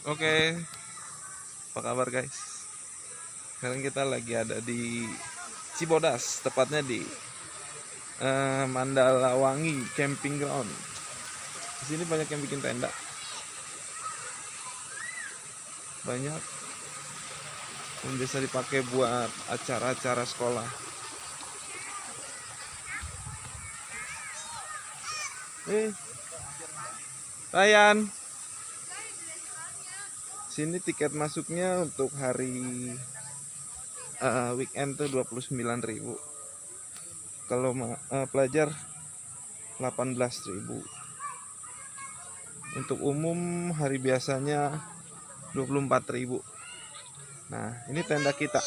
Oke, apa kabar guys? Sekarang kita lagi ada di Cibodas, tepatnya di Mandalawangi Camping Ground. Di sini banyak yang bikin tenda, banyak yang bisa dipakai buat acara-acara sekolah. Ryan, sini tiket masuknya untuk hari weekend tuh 29.000. Kalau pelajar 18.000. Untuk umum hari biasanya 24.000. Nah, ini tenda kita.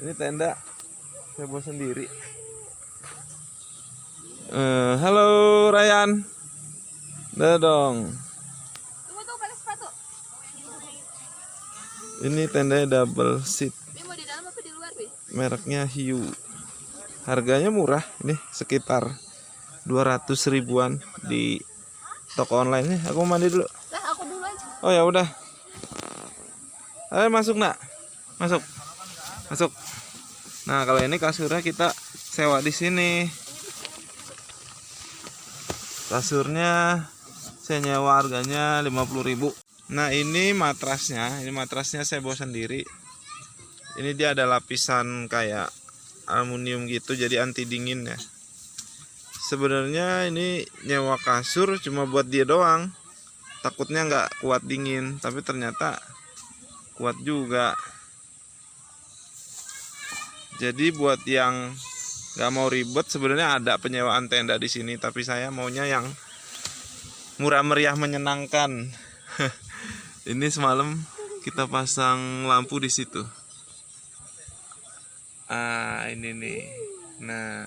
Ini tenda saya bawa sendiri. Halo Ryan. Dah dong. Ini tendanya double seat. Mereknya Hiu. Harganya murah, ini sekitar 200 ribuan di toko online nih. Aku mandi dulu. Aku dulu aja. Oh ya udah. Ayo masuk nak. Masuk. Masuk. Nah, kalau ini kasurnya kita sewa di sini. Kasurnya saya nyewa harganya 50.000. Nah, ini matrasnya saya bawa sendiri. Ini dia ada lapisan kayak aluminium gitu, jadi anti dingin ya. Sebenarnya ini nyewa kasur cuma buat dia doang. Takutnya nggak kuat dingin, tapi ternyata kuat juga. Jadi buat yang nggak mau ribet, sebenarnya ada penyewaan tenda di sini, tapi saya maunya yang murah meriah menyenangkan. Ini semalam kita pasang lampu di situ. Ini nih. Nah,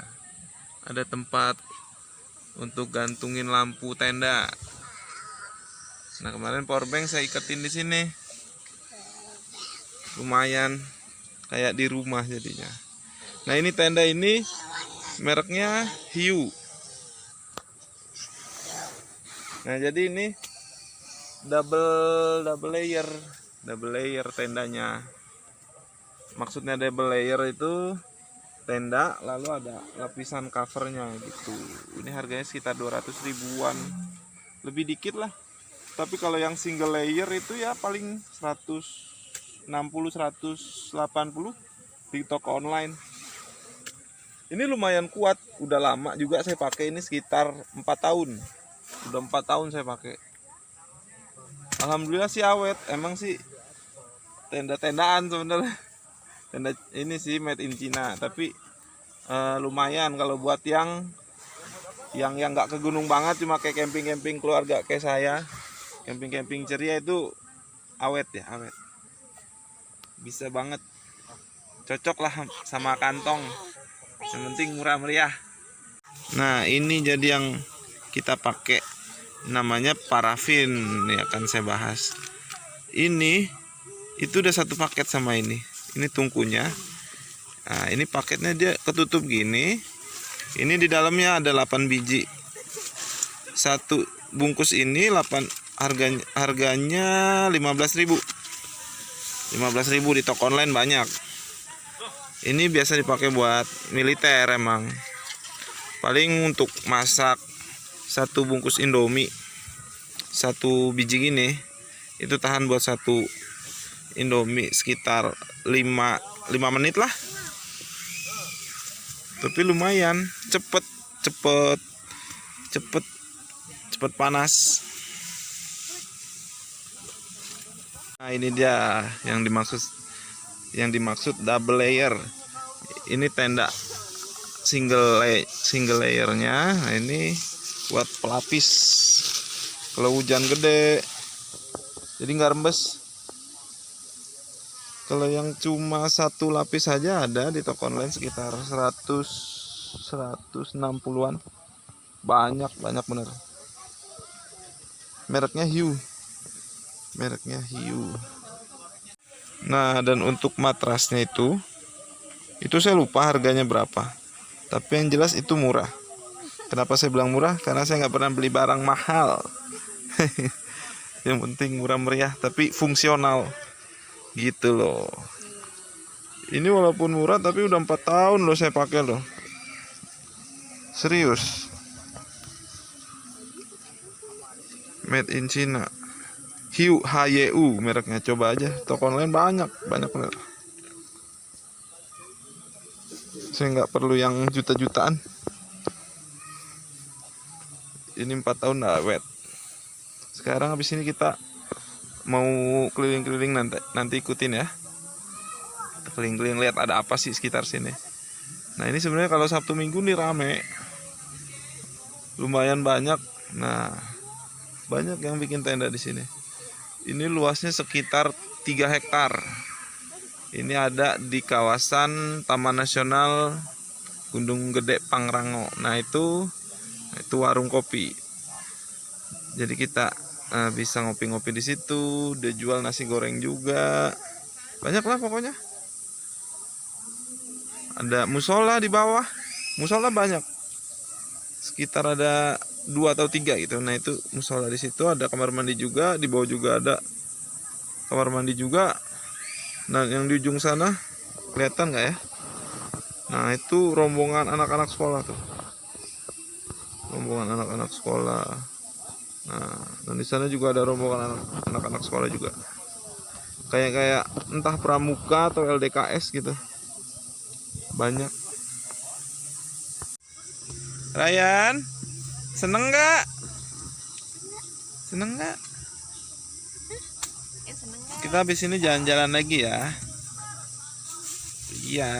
ada tempat untuk gantungin lampu tenda. Nah, kemarin powerbank saya iketin di sini. Lumayan kayak di rumah jadinya. Nah, ini tenda ini mereknya Hiu. Nah, jadi ini double layer tendanya. Maksudnya double layer itu tenda lalu ada lapisan covernya gitu. Ini harganya sekitar 200 ribuan, lebih dikit lah. Tapi kalau yang single layer itu ya paling 160 180 di toko online. Ini lumayan kuat, udah lama juga saya pakai, ini sekitar 4 tahun. Udah 4 tahun saya pakai. Alhamdulillah sih awet. Emang sih tenda-tendaan sebenarnya. Tenda ini sih made in China, tapi lumayan kalau buat yang nggak ke gunung banget, cuma kayak camping keluarga kayak saya, camping ceria itu awet ya, awet. Bisa banget, cocok lah sama kantong. Yang penting murah meriah. Nah, ini jadi yang kita pakai namanya parafin, ya kan saya bahas. Ini itu udah satu paket sama ini tungkunya. Nah, ini paketnya dia ketutup gini. Ini di dalamnya ada 8 biji. Satu bungkus ini harganya 15.000. 15.000 di toko online banyak. Ini biasa dipakai buat militer emang. Paling untuk masak satu bungkus Indomie, satu biji gini itu tahan buat satu Indomie sekitar 5 menit lah. Tapi lumayan cepet panas. Nah, ini dia yang dimaksud double layer. Ini tenda single layernya. Nah, ini buat pelapis kalau hujan gede, jadi nggak rembes. Kalau yang cuma satu lapis saja ada di toko online sekitar 160-an. Banyak bener. Mereknya Hiu. Nah, dan untuk matrasnya itu saya lupa harganya berapa. Tapi yang jelas itu murah. Kenapa saya bilang murah? Karena saya nggak pernah beli barang mahal. Yang penting murah meriah tapi fungsional gitu loh. Ini walaupun murah tapi udah 4 tahun loh saya pakai loh. Serius. Made in China. HYU mereknya. Coba aja toko online banyak bener. Saya nggak perlu yang juta-jutaan. Ini 4 tahun udah awet. Sekarang habis ini kita mau keliling-keliling, nanti ikutin ya. Keliling-keliling lihat ada apa sih sekitar sini. Nah ini sebenarnya kalau Sabtu Minggu nih rame, lumayan banyak. Nah banyak yang bikin tenda di sini. Ini luasnya sekitar 3 hektar. Ini ada di kawasan Taman Nasional Gunung Gede Pangrango. Nah itu warung kopi. Jadi kita bisa ngopi-ngopi di situ. Dia jual nasi goreng juga. Banyak lah pokoknya. Ada musola di bawah. Musola banyak. Sekitar ada 2 atau 3 gitu. Nah itu musola di situ, ada kamar mandi juga, di bawah juga ada kamar mandi juga. Nah yang di ujung sana kelihatan nggak ya? Nah itu rombongan anak-anak sekolah tuh. Rombongan anak-anak sekolah. Nah dan di sana juga ada rombongan anak-anak sekolah juga. Kayak entah pramuka atau LDKS gitu. Banyak. Ryan, seneng nggak? Seneng nggak? Kita habis ini jalan-jalan lagi ya. Iya.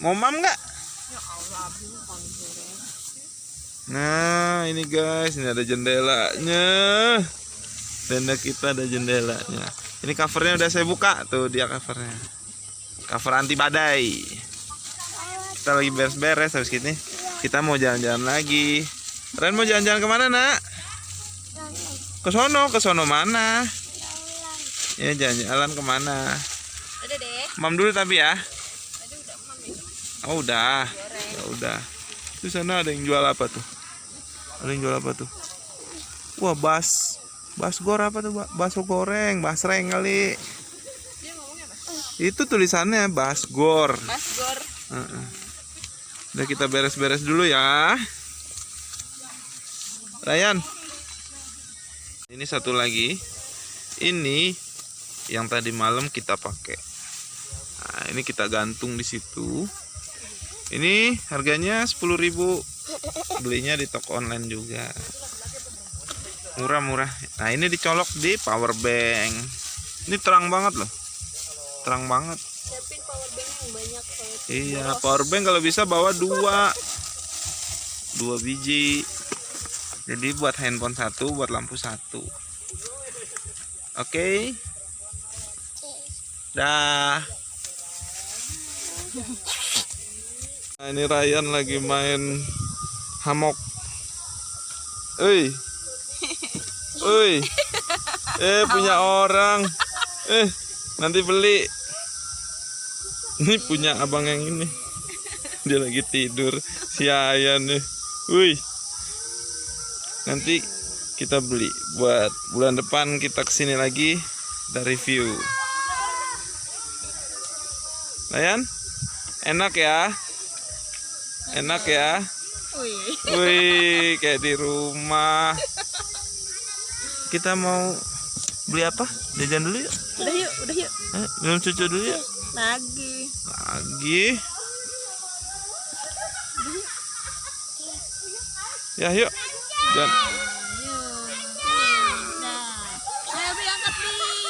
Mau mam nggak? Nah ini guys, ini ada jendelanya. Tenda kita ada jendelanya. Ini covernya udah saya buka tuh, dia covernya. Cover anti badai. Kita lagi beres-beres habis gini. Kita mau jalan-jalan lagi. Ren mau jalan-jalan kemana nak? Ke sono mana? Ya jalan-jalan kemana? Udah deh. Mam dulu tapi ya. Tadi udah mam ya. Oh udah. Ya udah. Di sana ada yang jual apa tuh? Ada yang jual apa tuh? Wah basgor apa tuh? Bakso goreng, basreng kali. Dia ngomongnya apa? Itu tulisannya basgor. Basgor. Udah kita beres-beres dulu ya. Ryan. Ini satu lagi. Ini yang tadi malam kita pakai. Nah, ini kita gantung di situ. Ini harganya 10.000. Belinya di toko online juga. Murah-murah. Nah, ini dicolok di power bank. Ini terang banget loh. Terang banget. Siapin power bank yang banyak kayak. Iya, power bank kalau bisa bawa 2 biji. Jadi buat handphone 1, buat lampu 1. Oke. Dah. Nah, ini Ryan lagi main hamok. Punya orang. Nanti beli. Ini punya abang yang ini. Dia lagi tidur. Si Ayan nih. Nanti kita beli buat bulan depan, kita kesini lagi, kita review. Ayan, enak ya? Enak ya? Wih, kayak di rumah. Kita mau beli apa? Jajan dulu yuk. Udah yuk. Minum susu dulu yuk. Lagi. Ya yuk. Dan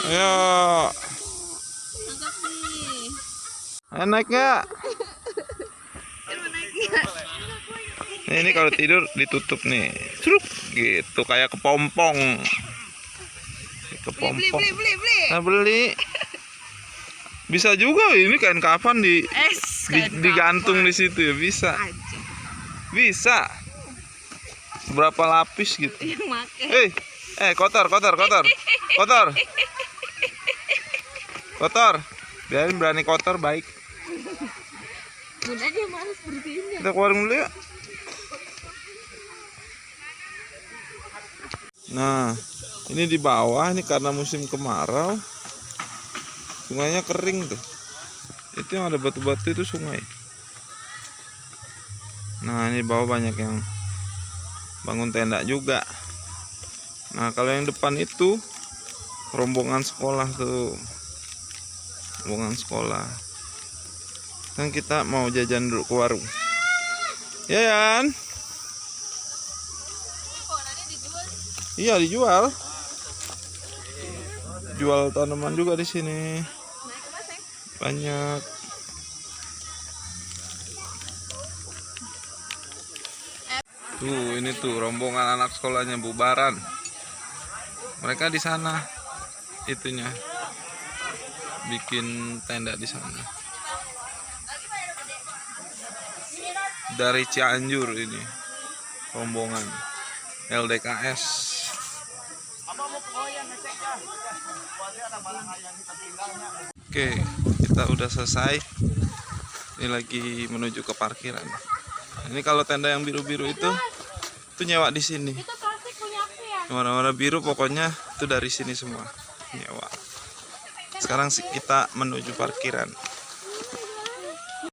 ayo. Naik nggak? Nah, ini kalau tidur ditutup nih, seruk gitu kayak kepompong. Beli. Nah, beli. Bisa juga ini kain kafan digantung di situ ya, bisa. Bisa. Berapa lapis gitu. Kotor. Biarin, berani kotor baik. Bunda dia malas seperti ini. Kita keluarin dulu ya. Nah, Ini di bawah ini karena musim kemarau, sungainya kering tuh. Itu yang ada batu-batu itu sungai. Nah ini di bawah banyak yang bangun tenda juga. Nah kalau yang depan itu rombongan sekolah tuh, rombongan sekolah. Kan kita mau jajan dulu ke warung. Ya Yan? Iya dijual. Jual tanaman juga di sini. Banyak. Tuh ini tuh rombongan anak sekolahnya bubaran. Mereka di sana itunya bikin tenda di sana. Dari Cianjur ini rombongan LDKS. Oke, kita udah selesai. Ini lagi menuju ke parkiran. Ini kalau tenda yang biru-biru itu nyewa di sini. Warna-warna biru pokoknya itu dari sini semua nyewa. Sekarang kita menuju parkiran.